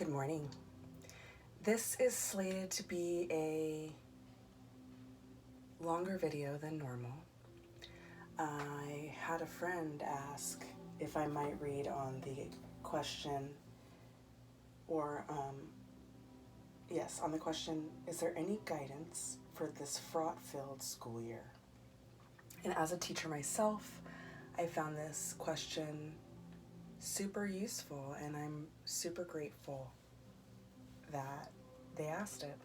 Good morning. This is slated to be a longer video than normal. I had a friend ask if I might read on the question, on the question, is there any guidance for this fraught-filled school year? And as a teacher myself, I found this question super useful, and I'm super grateful that they asked it.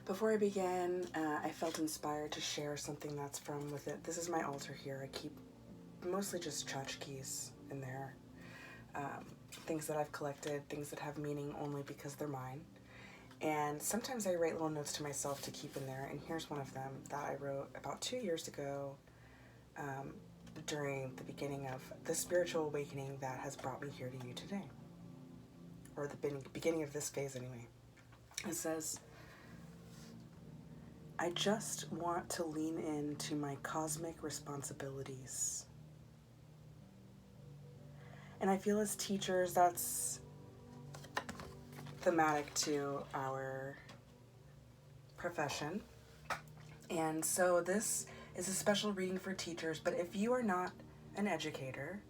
Before I began, I felt inspired to share something that's from within. This is my altar here. I keep mostly just tchotchkes in there. Things that I've collected, things that have meaning only because they're mine. And sometimes I write little notes to myself to keep in there, and here's one of them that I wrote about 2 years ago during the beginning of the spiritual awakening that has brought me here to you today, or the beginning of this phase anyway. It says, I just want to lean into my cosmic responsibilities. And I feel as teachers, that's thematic to our profession. And so this is a special reading for teachers, but if you are not an educator,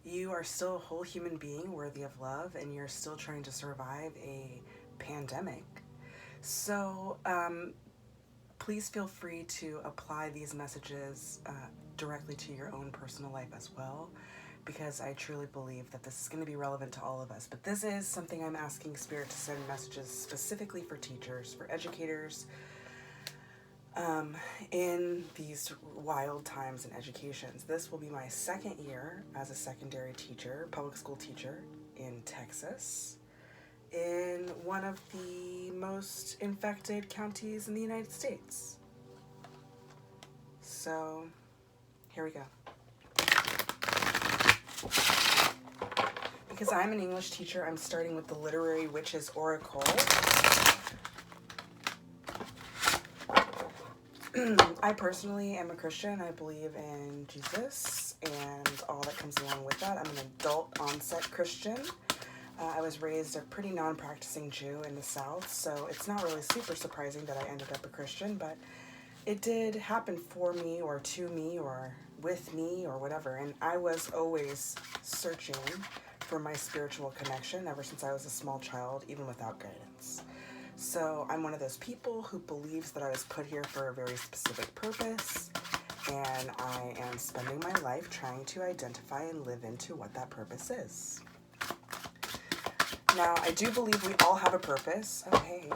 you are still a whole human being worthy of love, and you're still trying to survive a pandemic. So please feel free to apply these messages directly to your own personal life as well, because I truly believe that this is going to be relevant to all of us. But this is something I'm asking Spirit to send messages specifically for teachers, for educators, in these wild times in educations. This will be my second year as a secondary teacher, public school teacher in Texas, in one of the most infected counties in the United States. So, here we go. Because I'm an English teacher, I'm starting with the Literary Witches Oracle. I personally am a Christian. I believe in Jesus and all that comes along with that. I'm an adult onset Christian. I was raised a pretty non-practicing Jew in the South, so it's not really super surprising that I ended up a Christian, but it did happen for me or to me or with me or whatever, and I was always searching for my spiritual connection ever since I was a small child, even without guidance. So I'm one of those people who believes that I was put here for a very specific purpose, and I am spending my life trying to identify and live into what that purpose is. Now, I do believe we all have a purpose. Oh, hey.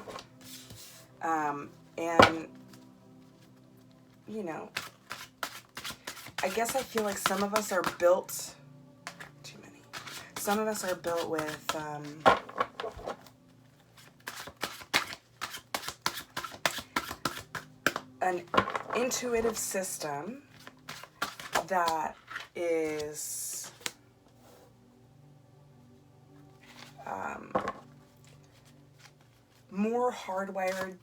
And, you know, I guess I feel like some of us are built, too many. Some of us are built with, an intuitive system that is more hardwired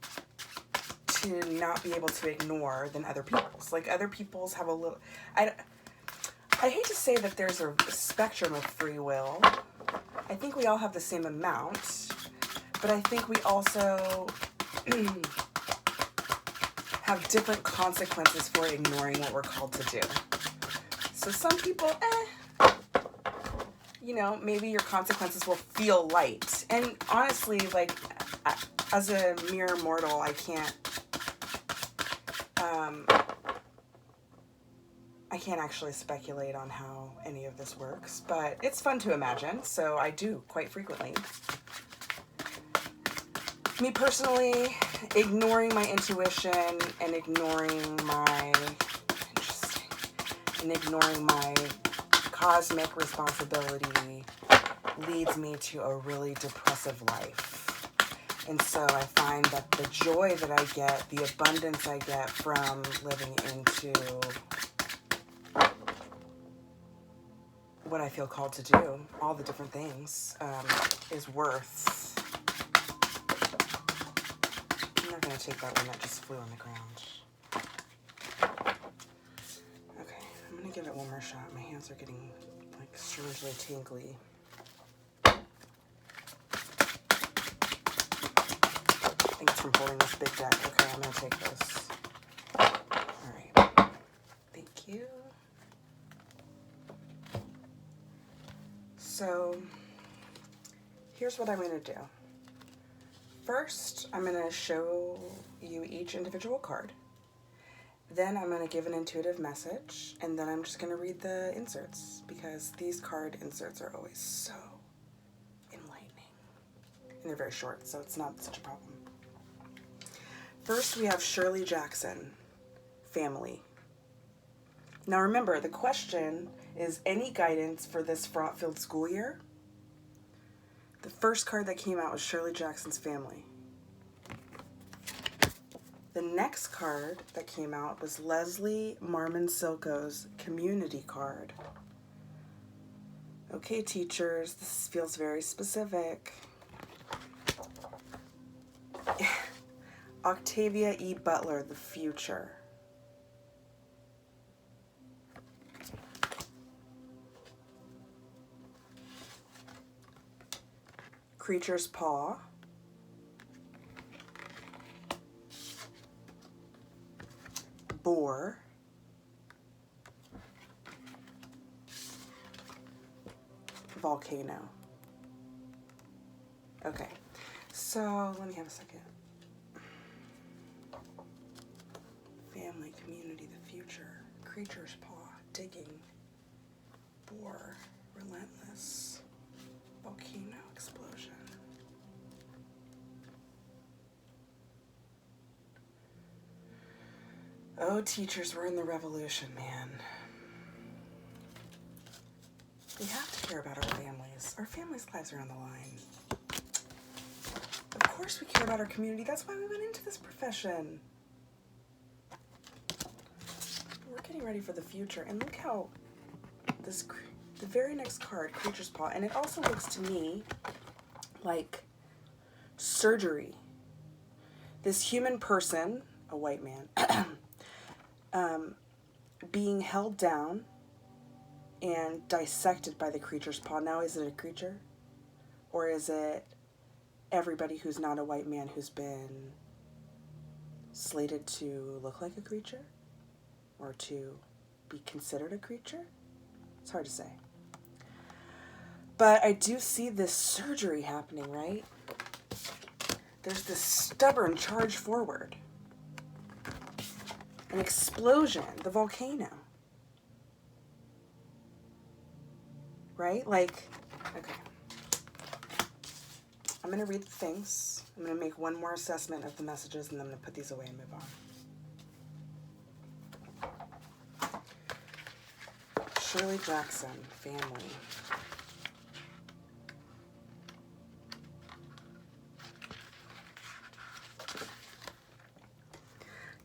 to not be able to ignore than other people's. Like, other people's have a little... I hate to say that there's a spectrum of free will. I think we all have the same amount, but I think we also have different consequences for ignoring what we're called to do. So some people, you know, maybe your consequences will feel light. And honestly, like, as a mere mortal, I can't actually speculate on how any of this works, but it's fun to imagine, so I do quite frequently. Me personally, ignoring my intuition and ignoring my cosmic responsibility leads me to a really depressive life. And so I find that the joy that I get, the abundance I get from living into what I feel called to do, all the different things, is worth... I'm not going to take that one that just flew on the ground. Okay, I'm going to give it one more shot. My hands are getting, like, strangely tingly. from holding this big deck. Okay, I'm going to take this. Alright. Thank you. So, here's what I'm going to do. First, I'm going to show you each individual card. Then I'm going to give an intuitive message, and then I'm just going to read the inserts, because these card inserts are always so enlightening. And they're very short, so it's not such a problem. First, we have Shirley Jackson, family. Now remember, the question is any guidance for this fraught-filled school year? The first card that came out was Shirley Jackson's family. The next card that came out was Leslie Marmon Silko's community card. Okay, teachers, this feels very specific. Octavia E. Butler, the future. Creature's Paw. Boar. Volcano. Okay, so let me have a second. Family, community, the future. Creature's Paw. Digging. Boar. Relentless. Volcano. Explosion. Oh, teachers, we're in the revolution, man. We have to care about our families. Our families' lives are on the line. Of course we care about our community. That's why we went into this profession. We're getting ready for the future. And look how the very next card, Creature's Paw, and it also looks to me like surgery. This human person, a white man, being held down and dissected by the creature's paw. Now, is it a creature? Or is it everybody who's not a white man who's been slated to look like a creature? Or to be considered a creature? It's hard to say. But I do see this surgery happening, right? There's this stubborn charge forward. An explosion, the volcano. Right? Like, okay. I'm going to read the things. I'm going to make one more assessment of the messages, and then I'm going to put these away and move on. Shirley Jackson, family.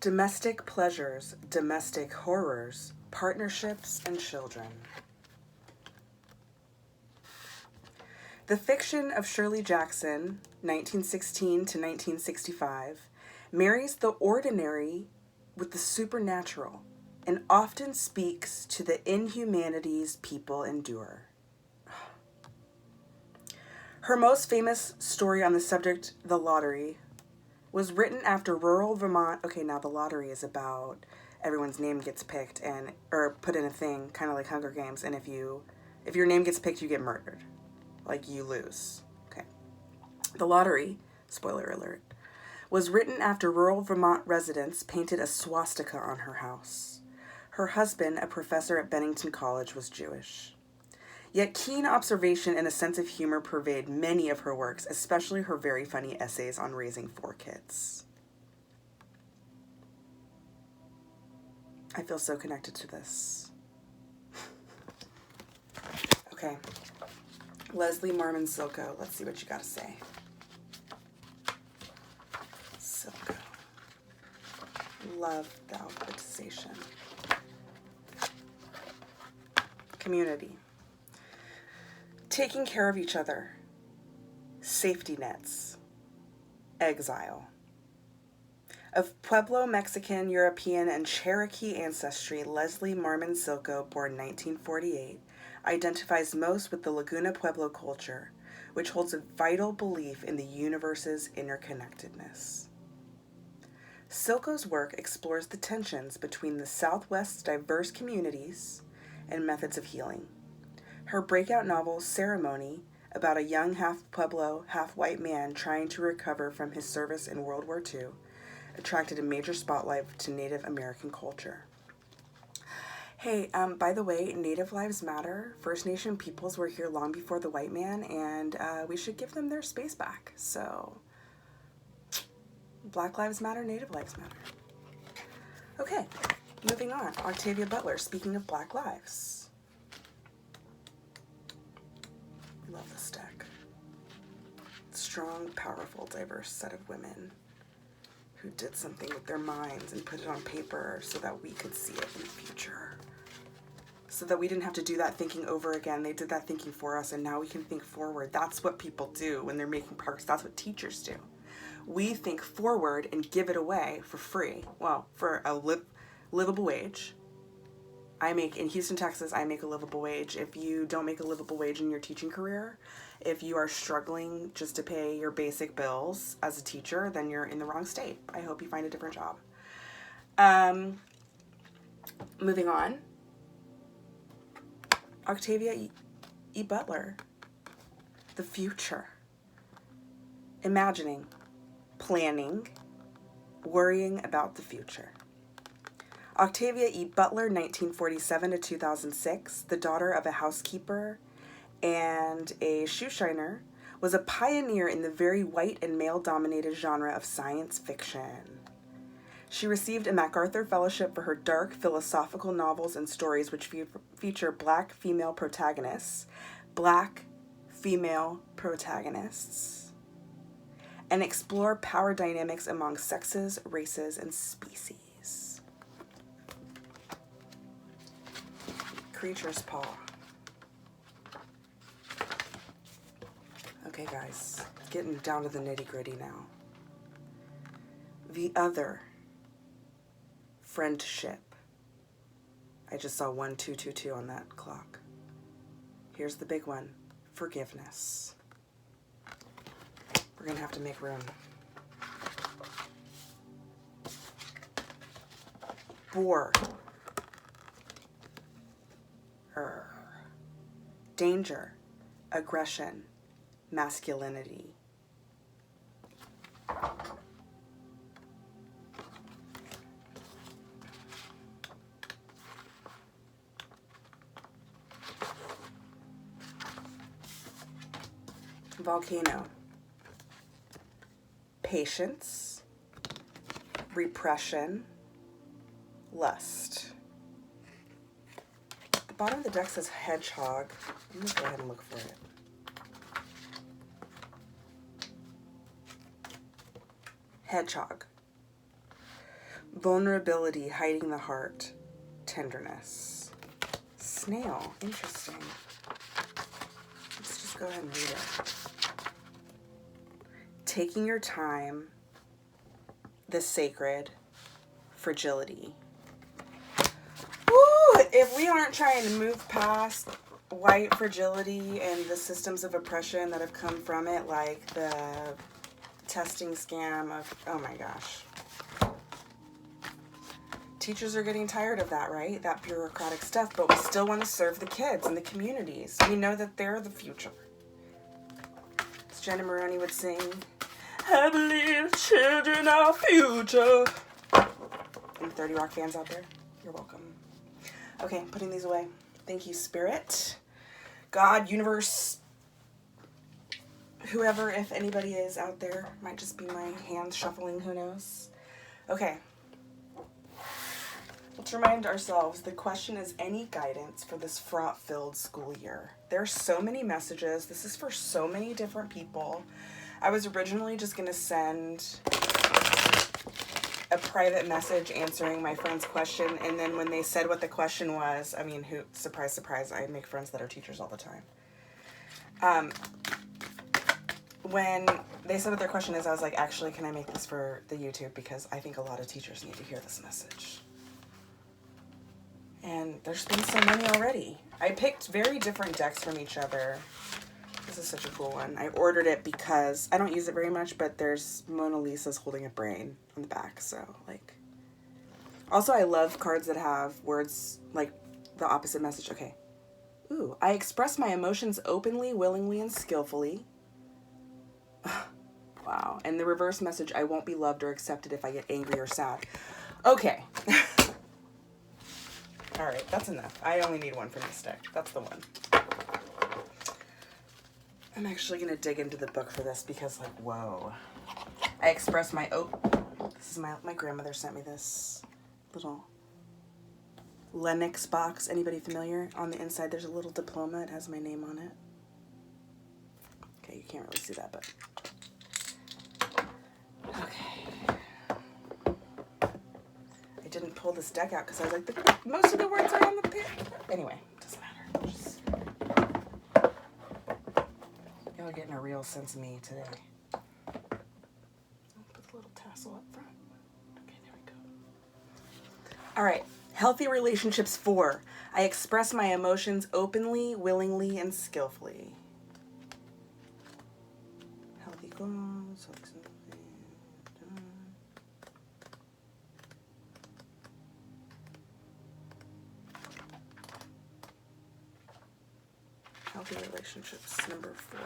Domestic pleasures, domestic horrors, partnerships, and children. The fiction of Shirley Jackson, 1916 to 1965, marries the ordinary with the supernatural and often speaks to the inhumanities people endure. Her most famous story on the subject, The Lottery, was written after rural Vermont. Okay, now The Lottery is about everyone's name gets picked or put in a thing, kind of like Hunger Games, and if your name gets picked, you get murdered. Like, you lose. Okay. The Lottery, spoiler alert, was written after rural Vermont residents painted a swastika on her house. Her husband, a professor at Bennington College, was Jewish. Yet keen observation and a sense of humor pervade many of her works, especially her very funny essays on raising 4 kids. I feel so connected to this. Okay. Leslie Marmon Silko, let's see what you got to say. Silko. Love the alphabetization. Community. Taking care of each other. Safety nets. Exile. Of Pueblo, Mexican, European, and Cherokee ancestry, Leslie Marmon Silko, born 1948, identifies most with the Laguna Pueblo culture, which holds a vital belief in the universe's interconnectedness. Silko's work explores the tensions between the Southwest's diverse communities and methods of healing. Her breakout novel, Ceremony, about a young half-Pueblo, half-white man trying to recover from his service in World War II, attracted a major spotlight to Native American culture. Hey, by the way, Native Lives Matter. First Nation peoples were here long before the white man, and we should give them their space back. So, Black Lives Matter, Native Lives Matter. Okay, moving on. Octavia Butler, speaking of Black lives. Love this deck. Strong, powerful, diverse set of women who did something with their minds and put it on paper so that we could see it in the future. So that we didn't have to do that thinking over again. They did that thinking for us, and now we can think forward. That's what people do when they're making progress. That's what teachers do. We think forward and give it away for free. Well, for a livable wage. In Houston, Texas, I make a livable wage. If you don't make a livable wage in your teaching career, if you are struggling just to pay your basic bills as a teacher, then you're in the wrong state. I hope you find a different job. Moving on. Octavia E. Butler. The future. Imagining, planning, worrying about the future. Octavia E. Butler, 1947 to 2006, the daughter of a housekeeper and a shoe shiner, was a pioneer in the very white and male-dominated genre of science fiction. She received a MacArthur Fellowship for her dark, philosophical novels and stories which feature black female protagonists, and explore power dynamics among sexes, races, and species. Creature's Paw. Okay, guys, getting down to the nitty-gritty now. The other. Friendship. I just saw 1222 on that clock. Here's the big one. Forgiveness. We're gonna have to make room. War. Danger, aggression, masculinity. Volcano. Patience, repression, lust. The bottom of the deck says hedgehog. I'm going to go ahead and look for it. Hedgehog. Vulnerability, hiding the heart, tenderness. Snail, interesting. Let's just go ahead and read it. Taking your time, the sacred, fragility. Woo! If we aren't trying to move past white fragility and the systems of oppression that have come from it, like the testing scam of, oh my gosh. Teachers are getting tired of that, right? That bureaucratic stuff, but we still want to serve the kids and the communities. We know that they're the future. As Jenna Maroney would sing, I believe children are future. Any 30 Rock fans out there? You're welcome. Okay, putting these away. Thank you, Spirit, God, Universe, whoever, if anybody is out there. Might just be my hands shuffling, who knows? Okay. Let's remind ourselves, the question is any guidance for this fraught-filled school year. There are so many messages. This is for so many different people. I was originally just going to send a private message answering my friend's question, and then when they said what the question was, I mean, surprise, surprise, I make friends that are teachers all the time. When they said what their question is, I was like, actually, can I make this for the YouTube? Because I think a lot of teachers need to hear this message. And there's been so many already. I picked very different decks from each other. This is such a cool one. I ordered it because I don't use it very much, but there's Mona Lisa's holding a brain on the back, so, like... Also, I love cards that have words, like, the opposite message. Okay. Ooh, I express my emotions openly, willingly, and skillfully. Wow. And the reverse message, I won't be loved or accepted if I get angry or sad. Okay. All right, that's enough. I only need one from this deck. That's the one. I'm actually going to dig into the book for this because, like, whoa. I express my... Oh, this is my grandmother sent me this little Lennox box. Anybody familiar? On the inside, there's a little diploma. It has my name on it. Okay, you can't really see that, but... Okay. I didn't pull this deck out because I was like, most of the words are on the page. Anyway, doesn't matter. Just... Y'all are getting a real sense of me today. I'll put the little tassel up front. Okay, there we go. All right. Healthy relationships 4. I express my emotions openly, willingly, and skillfully. Healthy goals. Healthy relationships, number 4.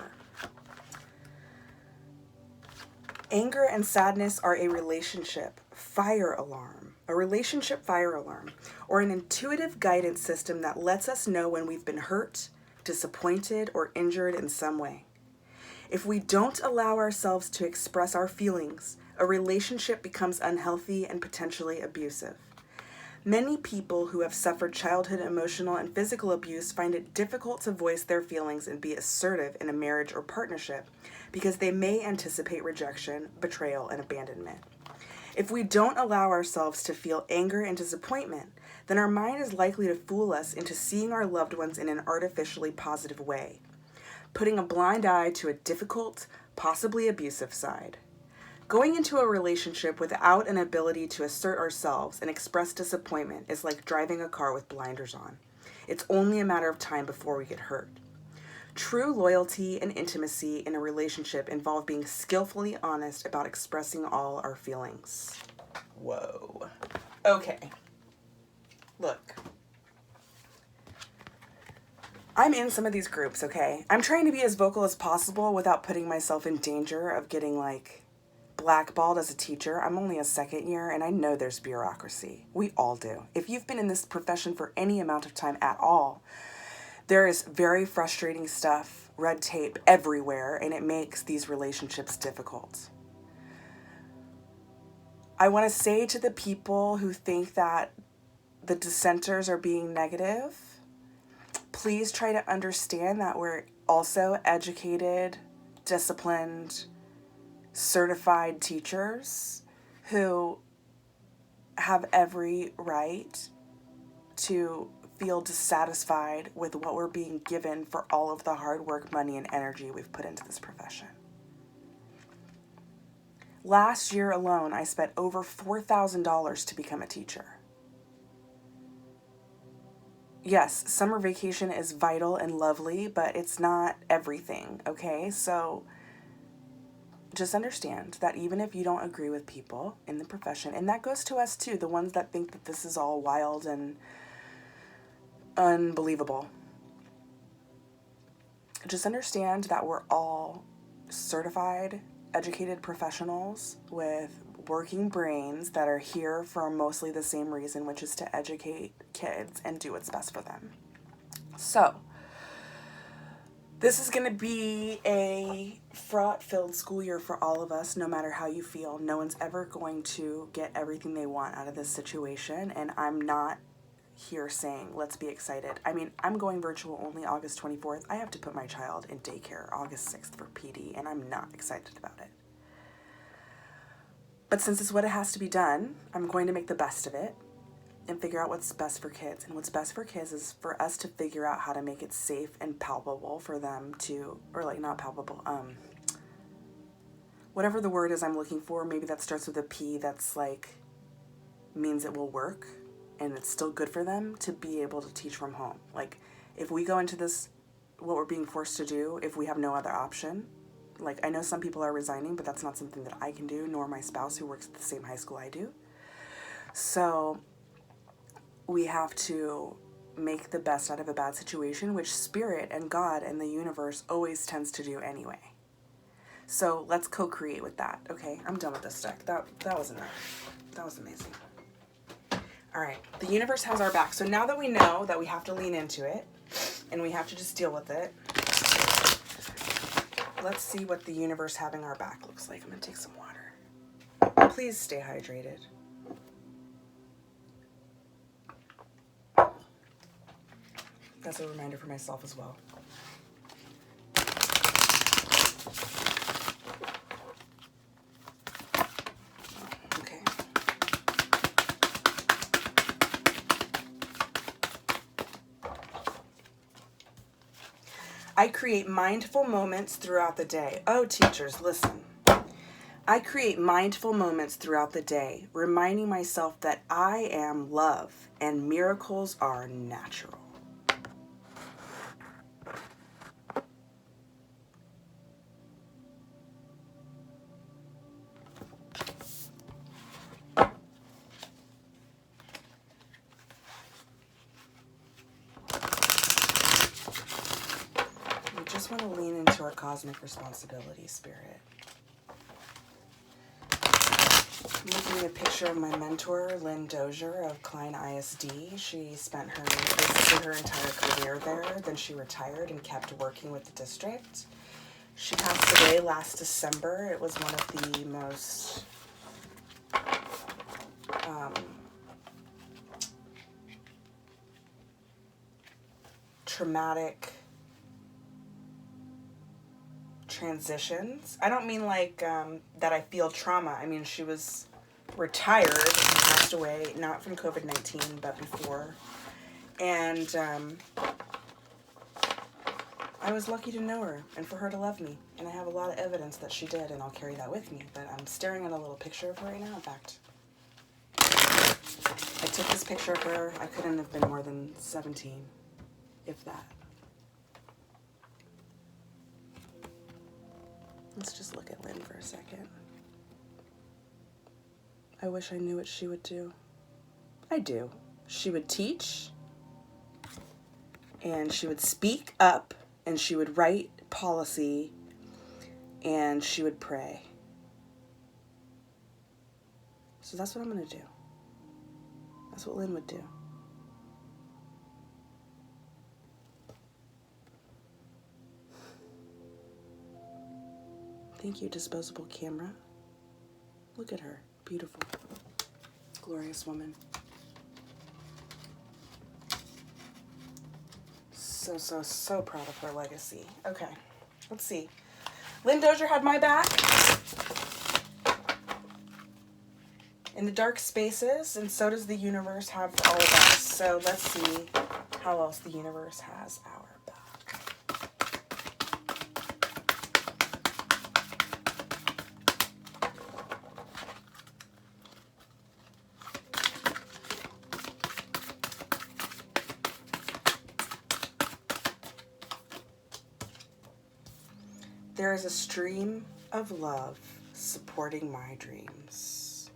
Anger and sadness are a relationship fire alarm. A relationship fire alarm, or an intuitive guidance system that lets us know when we've been hurt, disappointed, or injured in some way. If we don't allow ourselves to express our feelings, a relationship becomes unhealthy and potentially abusive. Many people who have suffered childhood emotional and physical abuse find it difficult to voice their feelings and be assertive in a marriage or partnership because they may anticipate rejection, betrayal, and abandonment. If we don't allow ourselves to feel anger and disappointment, then our mind is likely to fool us into seeing our loved ones in an artificially positive way, putting a blind eye to a difficult, possibly abusive side. Going into a relationship without an ability to assert ourselves and express disappointment is like driving a car with blinders on. It's only a matter of time before we get hurt. True loyalty and intimacy in a relationship involve being skillfully honest about expressing all our feelings. Whoa. Okay. Look. I'm in some of these groups, okay? I'm trying to be as vocal as possible without putting myself in danger of getting, like, blackballed as a teacher. I'm only a second year, and I know there's bureaucracy. We all do. If you've been in this profession for any amount of time at all, there is very frustrating stuff, red tape everywhere, and it makes these relationships difficult. I want to say to the people who think that the dissenters are being negative, please try to understand that we're also educated, disciplined, certified teachers who have every right to feel dissatisfied with what we're being given for all of the hard work, money, and energy we've put into this profession. Last year alone, I spent over $4,000 to become a teacher. Yes, summer vacation is vital and lovely, but it's not everything, okay? So just understand that even if you don't agree with people in the profession, and that goes to us too, the ones that think that this is all wild and unbelievable, just understand that we're all certified, educated professionals with working brains that are here for mostly the same reason, which is to educate kids and do what's best for them. So, this is going to be a fraught-filled school year for all of us, no matter how you feel. No one's ever going to get everything they want out of this situation, and I'm not here saying, let's be excited. I mean, I'm going virtual only August 24th. I have to put my child in daycare August 6th for PD, and I'm not excited about it. But since it's what it has to be done, I'm going to make the best of it and figure out what's best for kids. And what's best for kids is for us to figure out how to make it safe and palpable for them to, or like not palpable, whatever the word is I'm looking for, maybe that starts with a P, that's like, means it will work and it's still good for them to be able to teach from home. Like, if we go into this what we're being forced to do if we have no other option. Like, I know some people are resigning, but that's not something that I can do, nor my spouse who works at the same high school I do. So we have to make the best out of a bad situation, which Spirit and God and the universe always tends to do anyway. So let's co-create with that. Okay, I'm done with this deck. That was enough. That was amazing. All right, the universe has our back. So now that we know that we have to lean into it and we have to just deal with it, let's see what the universe having our back looks like. I'm gonna take some water. Please stay hydrated. That's a reminder for myself as well. Okay. I create mindful moments throughout the day. Oh, teachers, listen. I create mindful moments throughout the day, reminding myself that I am love and miracles are natural. Just want to lean into our cosmic responsibility, Spirit. I'm looking at a picture of my mentor, Lynn Dozier of Klein ISD. She spent basically her entire career there. Then she retired and kept working with the district. She passed away last December. It was one of the most traumatic transitions. I don't mean like that I feel trauma. I mean, she was retired and passed away, not from COVID-19, but before. And I was lucky to know her and for her to love me. And I have a lot of evidence that she did, and I'll carry that with me. But I'm staring at a little picture of her right now. In fact, I took this picture of her. I couldn't have been more than 17, if that. Let's just look at Lynn for a second. I wish I knew what she would do. I do. She would teach, and she would speak up, and she would write policy, and she would pray. So that's what I'm going to do. That's what Lynn would do. Thank you, disposable camera. Look at her. Beautiful. Glorious woman. So proud of her legacy. Okay, let's see. Lynn Dozier had my back in the dark spaces, and so does the universe have all of us. So let's see how else the universe has our back. There is a stream of love supporting my dreams.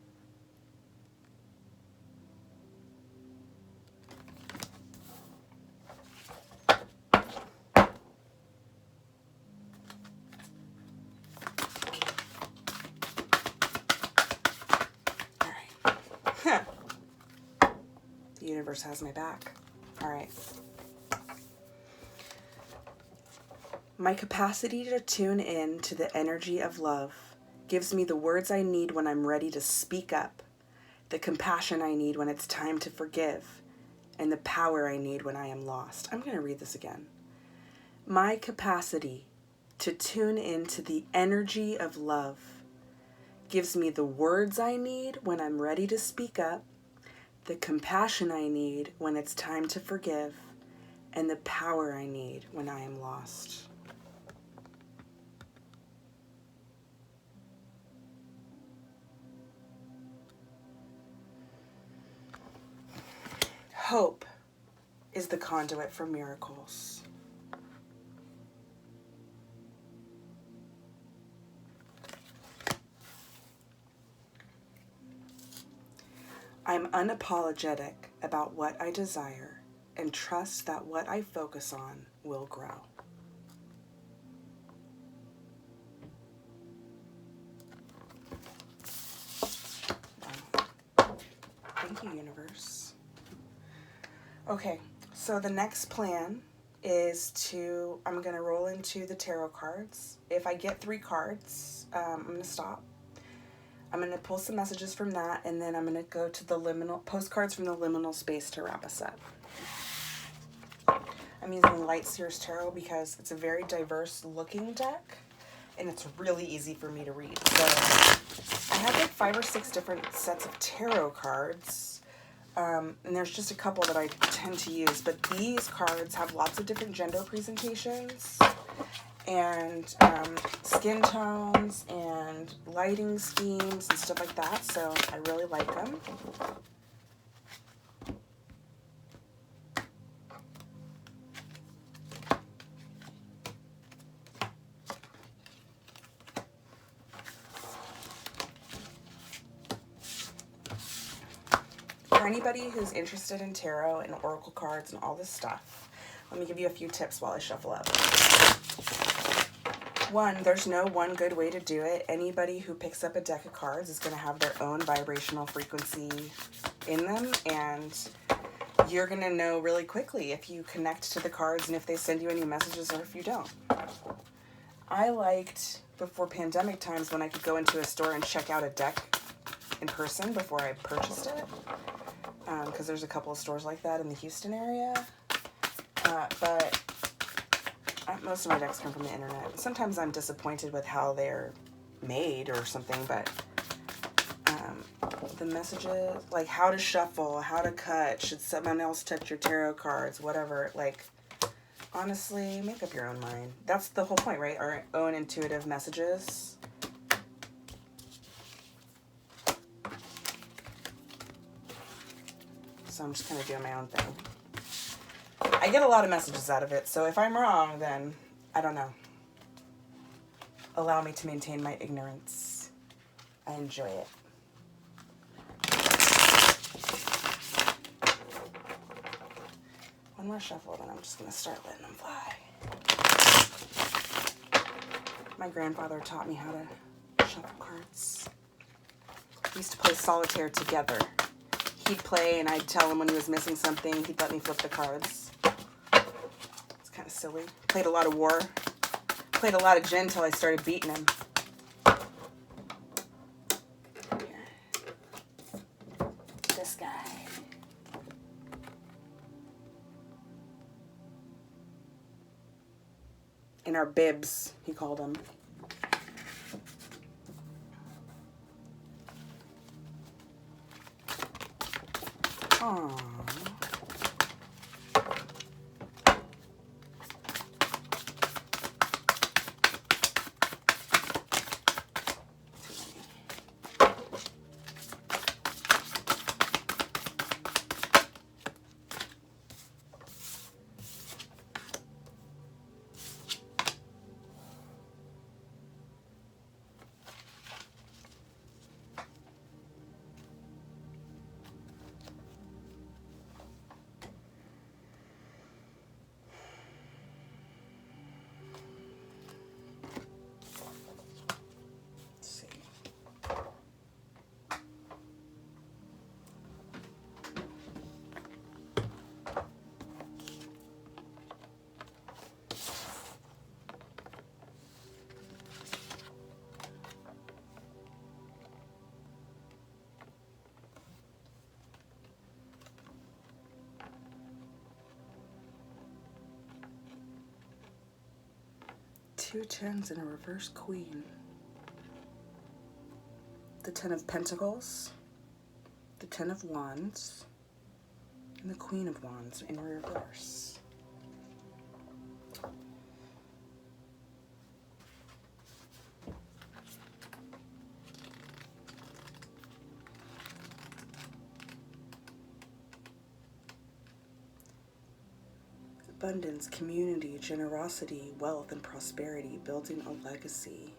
All right. The universe has my back. All right. My capacity to tune in to the energy of love gives me the words I need when I'm ready to speak up, the compassion I need when it's time to forgive, and the power I need when I am lost. I'm going to read this again. My capacity to tune in to the energy of love gives me the words I need when I'm ready to speak up, the compassion I need when it's time to forgive, and the power I need when I am lost. Hope is the conduit for miracles. I'm unapologetic about what I desire and trust that what I focus on will grow. Thank you, universe. Okay, so the next plan is I'm going to roll into the tarot cards. If I get 3 cards, I'm going to stop. I'm going to pull some messages from that, and then I'm going to go to the postcards from the liminal space to wrap us up. I'm using Light Seers Tarot because it's a very diverse looking deck, and it's really easy for me to read. So I have like 5 or 6 different sets of tarot cards, and there's just a couple that I tend to use, but these cards have lots of different gender presentations and skin tones and lighting schemes and stuff like that, so I really like them. For anybody who's interested in tarot and oracle cards and all this stuff, let me give you a few tips while I shuffle up. 1, there's no one good way to do it. Anybody who picks up a deck of cards is going to have their own vibrational frequency in them, and you're going to know really quickly if you connect to the cards and if they send you any messages or if you don't. I liked, before pandemic times, when I could go into a store and check out a deck in person before I purchased it, because there's a couple of stores like that in the Houston area, but most of my decks come from the internet. Sometimes I'm disappointed with how they're made or something, but the messages, like how to shuffle, how to cut, should someone else touch your tarot cards, whatever, like, honestly, make up your own mind. That's the whole point, right? Our own intuitive messages. So I'm just kind of doing my own thing. I get a lot of messages out of it, so if I'm wrong, then I don't know. Allow me to maintain my ignorance. I enjoy it. One more shuffle, then I'm just going to start letting them fly. My grandfather taught me how to shuffle cards. We used to play solitaire together. He'd play, and I'd tell him when he was missing something. He'd let me flip the cards. It's kind of silly. Played a lot of war. Played a lot of gin until I started beating him. Here. This guy. In our bibs, he called them. Aww. Two tens and a reverse queen. The 10 of Pentacles, the 10 of Wands, and the Queen of Wands in reverse. Abundance, community, generosity, wealth, and prosperity, building a legacy.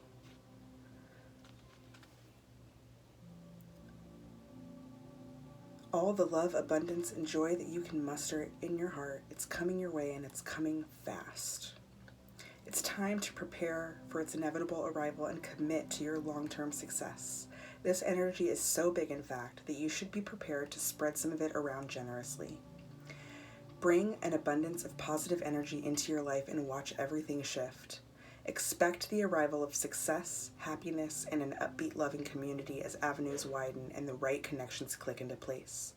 All the love, abundance, and joy that you can muster in your heart, it's coming your way and it's coming fast. It's time to prepare for its inevitable arrival and commit to your long-term success. This energy is so big, in fact, that you should be prepared to spread some of it around generously. Bring an abundance of positive energy into your life and watch everything shift. Expect the arrival of success, happiness, and an upbeat, loving community as avenues widen and the right connections click into place.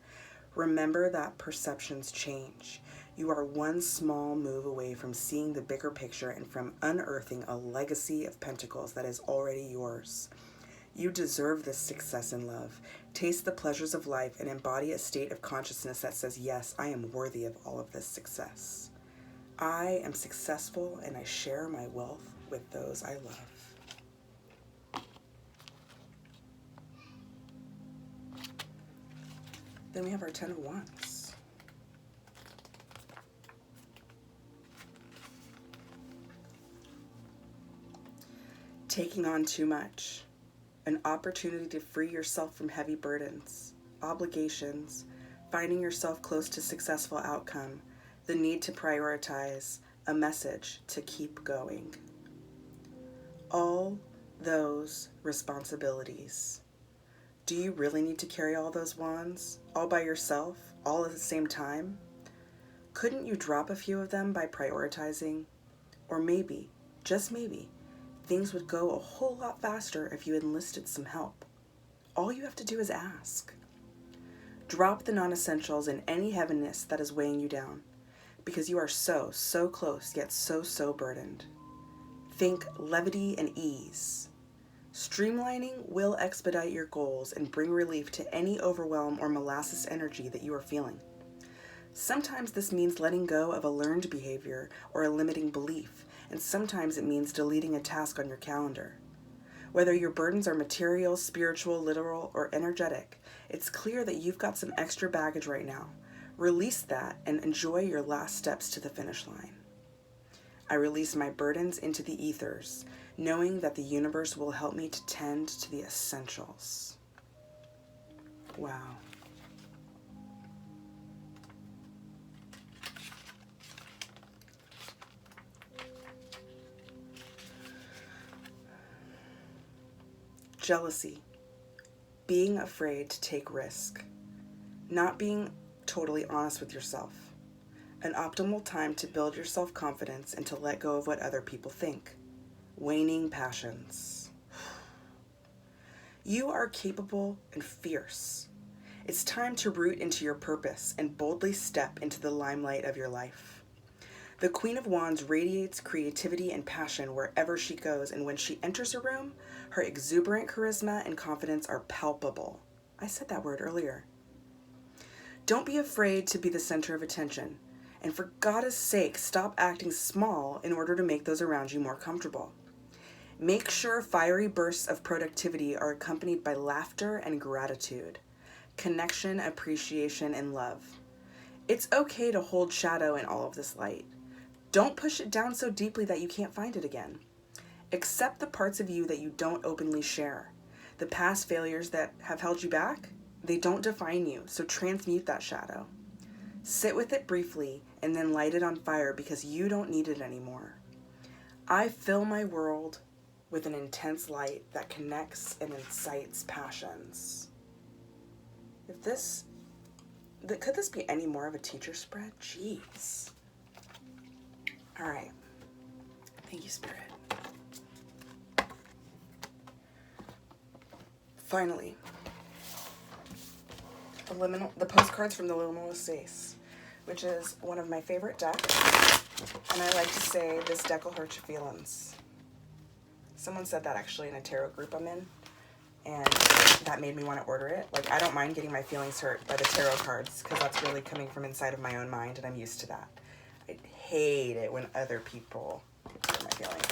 Remember that perceptions change. You are one small move away from seeing the bigger picture and from unearthing a legacy of pentacles that is already yours. You deserve this success and love. Taste the pleasures of life and embody a state of consciousness that says, yes, I am worthy of all of this success. I am successful and I share my wealth with those I love. Then we have our 10 of Wands. Taking on too much. An opportunity to free yourself from heavy burdens, obligations, finding yourself close to successful outcome, the need to prioritize, a message to keep going. All those responsibilities. Do you really need to carry all those wands, all by yourself, all at the same time? Couldn't you drop a few of them by prioritizing? Or maybe, just maybe, things would go a whole lot faster if you enlisted some help. All you have to do is ask. Drop the non-essentials and any heaviness that is weighing you down, because you are so close, yet so burdened. Think levity and ease. Streamlining will expedite your goals and bring relief to any overwhelm or molasses energy that you are feeling. Sometimes this means letting go of a learned behavior or a limiting belief, and sometimes it means deleting a task on your calendar. Whether your burdens are material, spiritual, literal, or energetic, it's clear that you've got some extra baggage right now. Release that and enjoy your last steps to the finish line. I release my burdens into the ethers, knowing that the universe will help me to tend to the essentials. Wow. Jealousy. Being afraid to take risk. Not being totally honest with yourself. An optimal time to build your self-confidence and to let go of what other people think. Waning passions. You are capable and fierce. It's time to root into your purpose and boldly step into the limelight of your life. The Queen of Wands radiates creativity and passion wherever she goes, and when she enters a room, her exuberant charisma and confidence are palpable. I said that word earlier. Don't be afraid to be the center of attention. And for God's sake, stop acting small in order to make those around you more comfortable. Make sure fiery bursts of productivity are accompanied by laughter and gratitude, connection, appreciation, and love. It's okay to hold shadow in all of this light. Don't push it down so deeply that you can't find it again. Accept the parts of you that you don't openly share. The past failures that have held you back, they don't define you, so transmute that shadow. Sit with it briefly and then light it on fire because you don't need it anymore. I fill my world with an intense light that connects and incites passions. Could this be any more of a teacher spread? Jeez. All right. Thank you, Spirit. Finally, the postcards from the Liminal Space, which is one of my favorite decks, and I like to say this deck will hurt your feelings. Someone said that actually in a tarot group I'm in, and that made me want to order it. Like, I don't mind getting my feelings hurt by the tarot cards, because that's really coming from inside of my own mind, and I'm used to that. I hate it when other people hurt my feelings.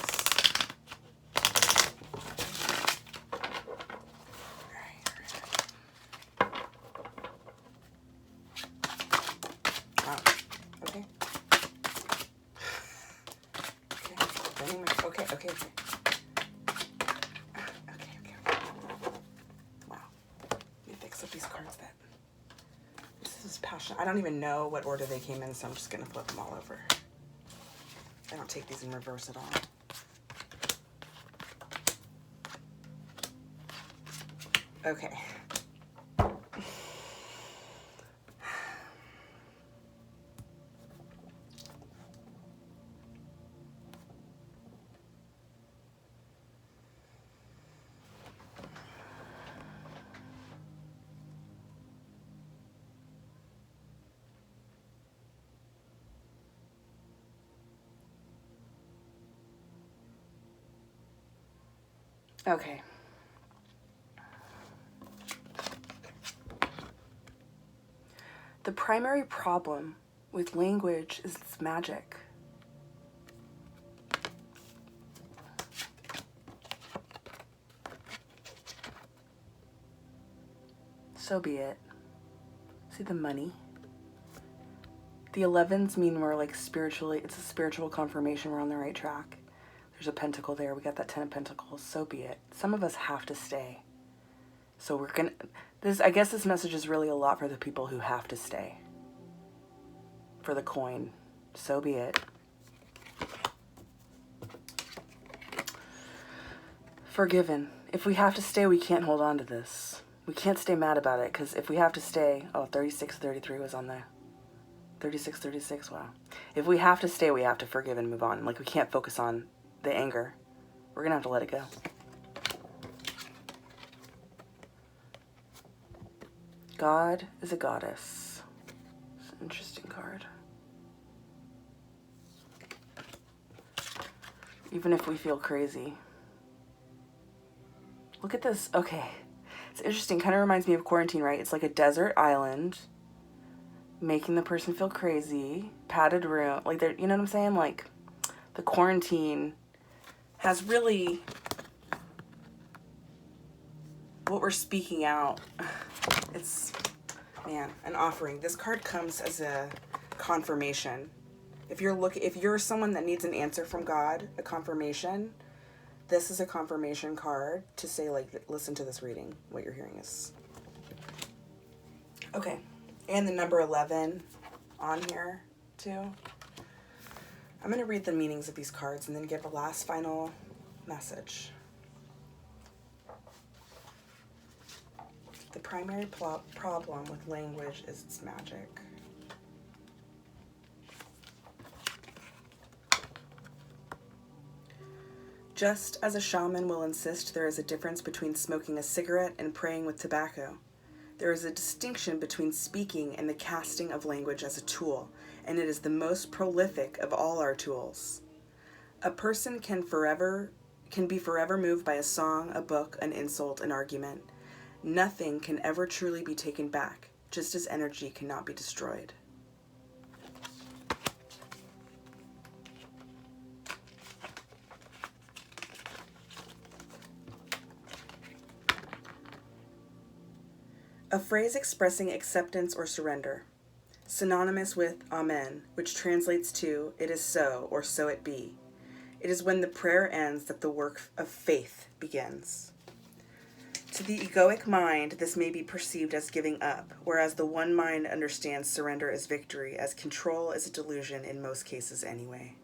Okay. Wow. Let me fix up these cards then. is passion. I don't even know what order they came in, so I'm just going to flip them all over. I don't take these in reverse at all. Okay. Okay. The primary problem with language is its magic. So be it. See the money? The 11s mean we're like spiritually, it's a spiritual confirmation we're on the right track. There's a pentacle there. We got that 10 of pentacles. So be it. Some of us have to stay. So we're going to, I guess this message is really a lot for the people who have to stay. For the coin. So be it. Forgiven. If we have to stay, we can't hold on to this. We can't stay mad about it, because if we have to stay, 3633 was on there. 3636, wow. If we have to stay, we have to forgive and move on. Like, we can't focus on the anger. We're gonna have to let it go. God is a goddess. It's an interesting card. Even if we feel crazy. Look at this. Okay. It's interesting. Kind of reminds me of Quarantine, right? It's like a desert island. Making the person feel crazy. Padded room. Like, they're, you know what I'm saying? Like, the Quarantine has really what we're speaking out. It's, man, an offering. This card comes as a confirmation. If you're someone that needs an answer from God, a confirmation, this is a confirmation card to say, like, listen to this reading. What you're hearing is. Okay. And the number 11 on here, too. I'm going to read the meanings of these cards and then give a last final message. The primary problem with language is its magic. Just as a shaman will insist there is a difference between smoking a cigarette and praying with tobacco, there is a distinction between speaking and the casting of language as a tool, and it is the most prolific of all our tools. A person can be forever moved by a song, a book, an insult, an argument. Nothing can ever truly be taken back, just as energy cannot be destroyed. A phrase expressing acceptance or surrender, synonymous with Amen, which translates to, it is so, or so it be. It is when the prayer ends that the work of faith begins. To the egoic mind, this may be perceived as giving up, whereas the one mind understands surrender as victory, as control is a delusion in most cases anyway.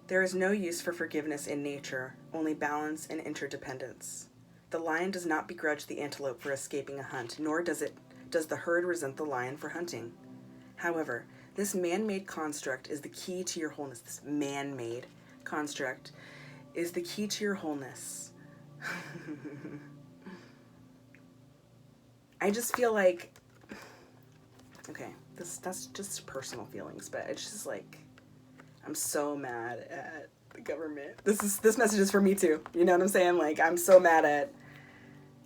There is no use for forgiveness in nature, only balance and interdependence. The lion does not begrudge the antelope for escaping a hunt, nor does the herd resent the lion for hunting. However, this man-made construct is the key to your wholeness. This man-made construct is the key to your wholeness. I just feel like, okay, that's just personal feelings, but it's just like, I'm so mad at the government. This message is for me too. You know what I'm saying? Like, I'm so mad at,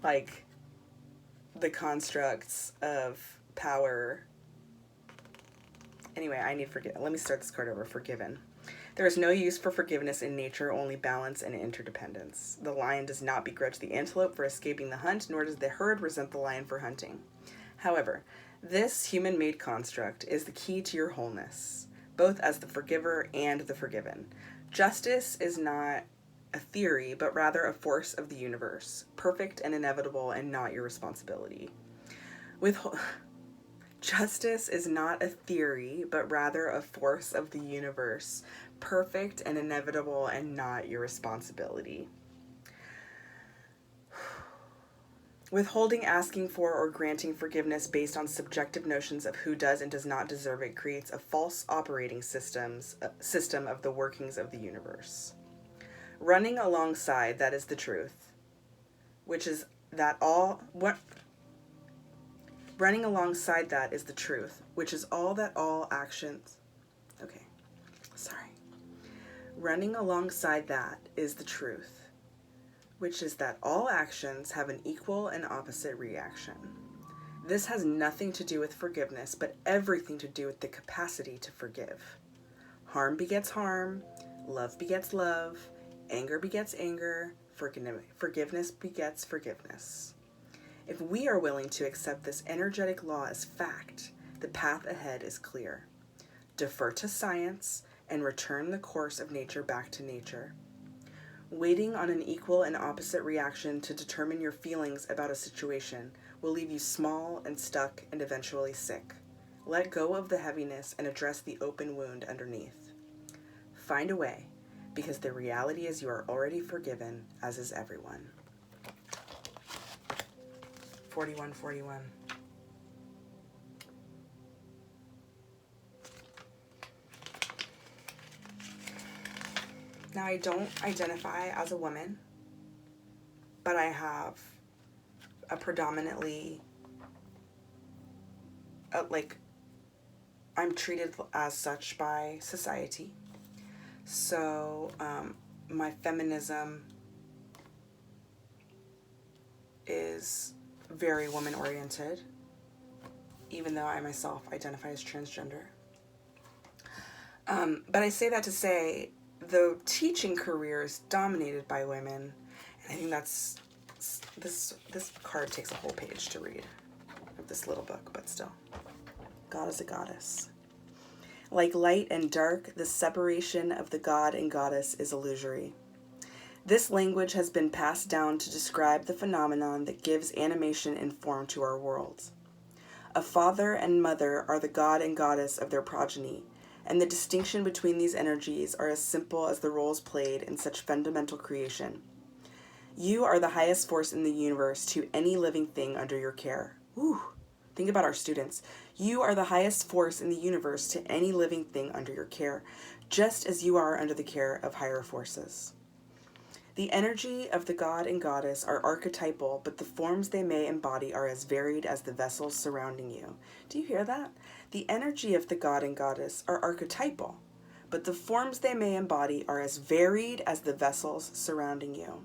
like, the constructs of power. Anyway, I need let me start this card over. Forgiven. There is no use for forgiveness in nature, only balance and interdependence. The lion does not begrudge the antelope for escaping the hunt, nor does the herd resent the lion for hunting. However, this human-made construct is the key to your wholeness, both as the forgiver and the forgiven. Justice is not a theory, but rather a force of the universe, perfect and inevitable and not your responsibility. Justice is not a theory, but rather a force of the universe, perfect and inevitable and not your responsibility. Withholding, asking for, or granting forgiveness based on subjective notions of who does and does not deserve it creates a false operating system of the workings of the universe. Running alongside that is the truth, which is that all what running alongside that is the truth, which is all that all actions. Okay, sorry. Running alongside that is the truth, which is that all actions have an equal and opposite reaction. This has nothing to do with forgiveness, but everything to do with the capacity to forgive. Harm begets harm, love begets love, anger begets anger, forgiveness begets forgiveness. If we are willing to accept this energetic law as fact, the path ahead is clear. Defer to science and return the course of nature back to nature. Waiting on an equal and opposite reaction to determine your feelings about a situation will leave you small and stuck and eventually sick. Let go of the heaviness and address the open wound underneath. Find a way, because the reality is you are already forgiven, as is everyone. 4141. Now, I don't identify as a woman, but I have a predominantly, I'm treated as such by society. So, my feminism is very woman-oriented, even though I myself identify as transgender. But I say that to say, the teaching career is dominated by women, and I think that's, this card takes a whole page to read of this little book, but still. God is a goddess. Like light and dark, the separation of the god and goddess is illusory. This language has been passed down to describe the phenomenon that gives animation and form to our world. A father and mother are the god and goddess of their progeny, and the distinction between these energies are as simple as the roles played in such fundamental creation. You are the highest force in the universe to any living thing under your care. Ooh, think about our students. You are the highest force in the universe to any living thing under your care, just as you are under the care of higher forces. The energy of the god and goddess are archetypal, but the forms they may embody are as varied as the vessels surrounding you. Do you hear that? The energy of the god and goddess are archetypal, but the forms they may embody are as varied as the vessels surrounding you.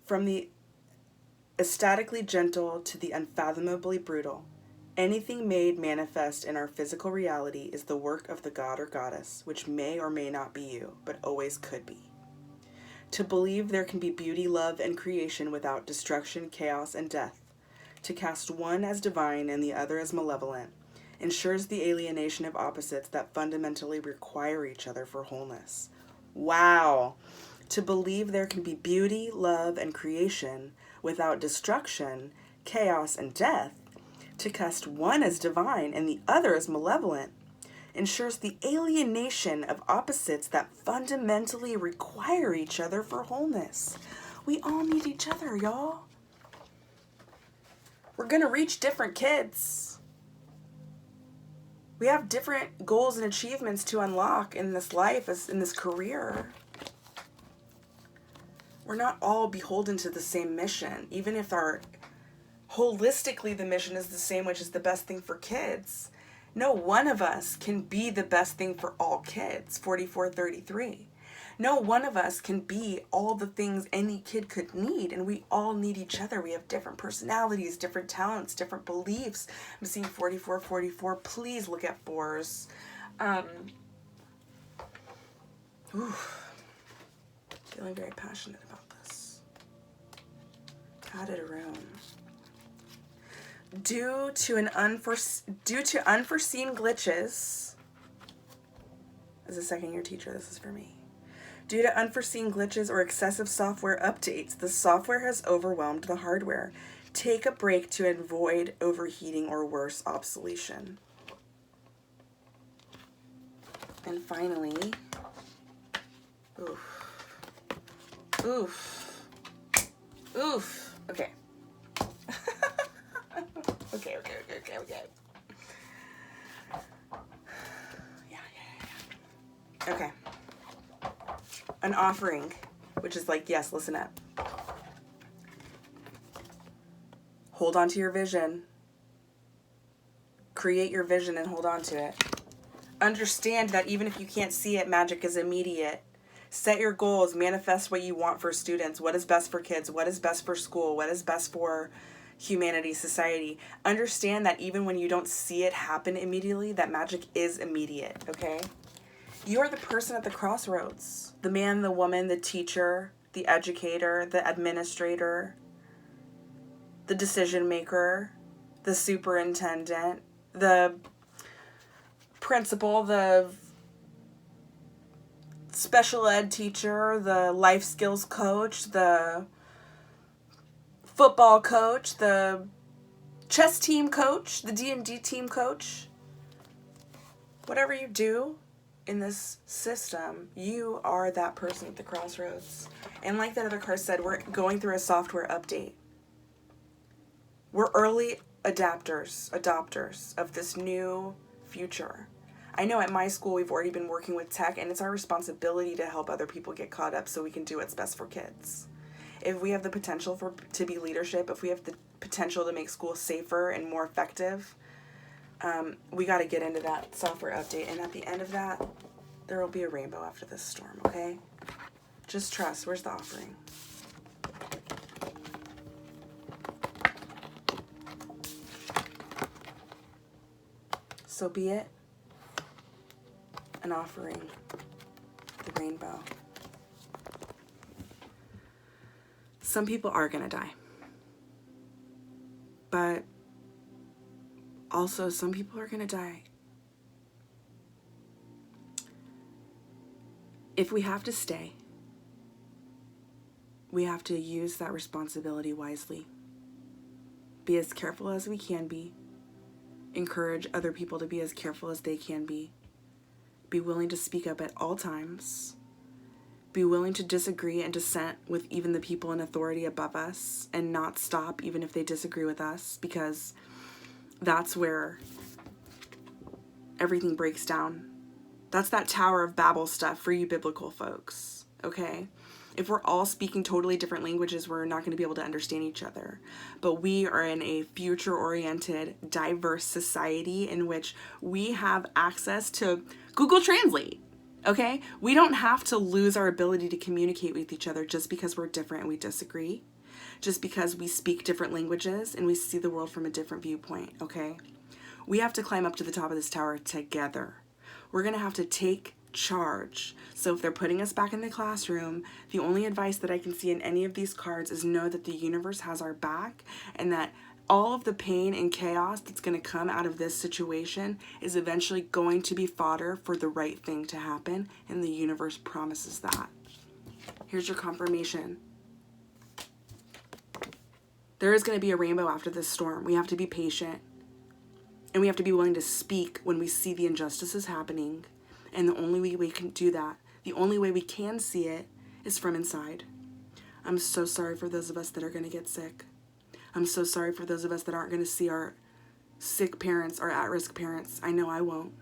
From the ecstatically gentle to the unfathomably brutal, anything made manifest in our physical reality is the work of the god or goddess, which may or may not be you, but always could be. To believe there can be beauty, love, and creation without destruction, chaos, and death, to cast one as divine and the other as malevolent, ensures the alienation of opposites that fundamentally require each other for wholeness. Wow! To believe there can be beauty, love, and creation without destruction, chaos, and death, to cast one as divine and the other as malevolent, ensures the alienation of opposites that fundamentally require each other for wholeness. We all need each other, y'all. We're gonna reach different kids. We have different goals and achievements to unlock in this life, in this career. We're not all beholden to the same mission, even if holistically the mission is the same, which is the best thing for kids. No one of us can be the best thing for all kids, 4433. No one of us can be all the things any kid could need, and we all need each other. We have different personalities, different talents, different beliefs. I'm seeing 4444. Please look at fours. Feeling very passionate about this. Added a room. Due to unforeseen glitches, as a second year teacher, this is for me. Due to unforeseen glitches or excessive software updates, the software has overwhelmed the hardware. Take a break to avoid overheating or worse, obsolescence. And finally, oof. Okay. Okay. Yeah. Okay. An offering, which is like, yes, listen up. Hold on to your vision. Create your vision and hold on to it. Understand that even if you can't see it, magic is immediate. Set your goals, manifest what you want for students. What is best for kids? What is best for school? What is best for humanity, society? Understand that even when you don't see it happen immediately, that magic is immediate, okay? You are the person at the crossroads. The man, the woman, the teacher, the educator, the administrator, the decision maker, the superintendent, the principal, the special ed teacher, the life skills coach, the football coach, the chess team coach, the D&D team coach. Whatever you do in this system, you are that person at the crossroads. And like that other card said, we're going through a software update. We're early adopters of this new future. I know at my school we've already been working with tech, and it's our responsibility to help other people get caught up so we can do what's best for kids. If we have the potential to be leadership, if we have the potential to make schools safer and more effective, we got to get into that software update. And at the end of that, there will be a rainbow after this storm, okay? Just trust. Where's the offering? So be it. An offering. The rainbow. Some people are going to die. But also some people are going to die. If we have to stay, we have to use that responsibility wisely. Be as careful as we can be. Encourage other people to be as careful as they can be. Be willing to speak up at all times. Be willing to disagree and dissent with even the people in authority above us and not stop even if they disagree with us, because that's where everything breaks down. That's that Tower of Babel stuff for you biblical folks, okay? If we're all speaking totally different languages, we're not going to be able to understand each other. But we are in a future-oriented, diverse society in which we have access to Google Translate, okay? We don't have to lose our ability to communicate with each other just because we're different and we disagree, just because we speak different languages and we see the world from a different viewpoint, okay? We have to climb up to the top of this tower together. We're going to have to take charge. So if they're putting us back in the classroom, the only advice that I can see in any of these cards is know that the universe has our back, and that all of the pain and chaos that's going to come out of this situation is eventually going to be fodder for the right thing to happen, and the universe promises that. Here's your confirmation. There is going to be a rainbow after this storm. We have to be patient, and we have to be willing to speak when we see the injustices happening. And the only way we can do that, the only way we can see it, is from inside. I'm so sorry for those of us that are going to get sick. I'm so sorry for those of us that aren't going to see our sick parents, our at-risk parents. I know I won't.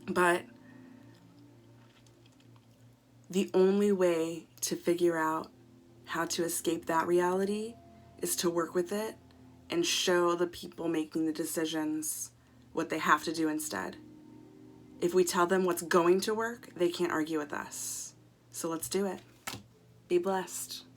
But the only way to figure out how to escape that reality is to work with it and show the people making the decisions what they have to do instead. If we tell them what's going to work, they can't argue with us. So let's do it. Be blessed.